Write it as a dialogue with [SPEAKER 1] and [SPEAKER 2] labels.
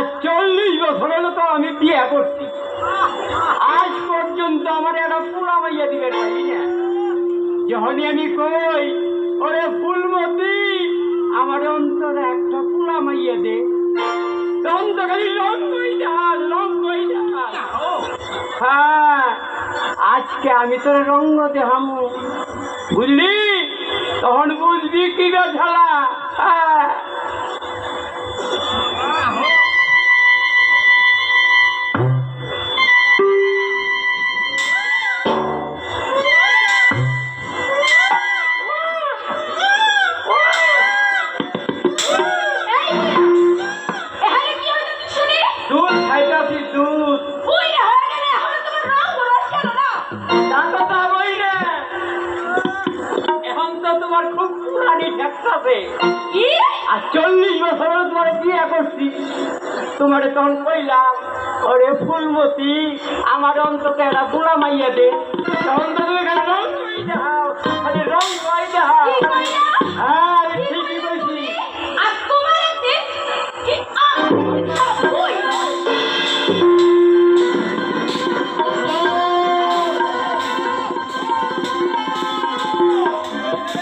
[SPEAKER 1] আজ 40 বছর হলো তো আমি বিয়ে করছি, আজ পর্যন্ত আমার একটা পুরা মাইয়া দিবে পারি না। যখনই আমি কই ওরে ফুলমতি আমার অন্তরে একটা পুরা মাইয়া দে, তখন তো খালি লং কই ঢাল। হ্যাঁ, আজকে আমি তোর রঙ্গ দেহামু, বুঝলি? তখন বুঝবি কি গো ঝালা। হ্যাঁ, দুধ খাইতাছি দুধ। এখন তো তোমার খুব পুরানি ঠেকতাছে। আর 40 বছর তোমার বিয়ে করছি, তোমার তখন কইলাম ওরে ফুলমতি আমার অন্তত একটা বুড়া মাইয়া দে, তখন তো তুমি খালি রং কই দাও, খালি রং কই দাও। হ্যাঁ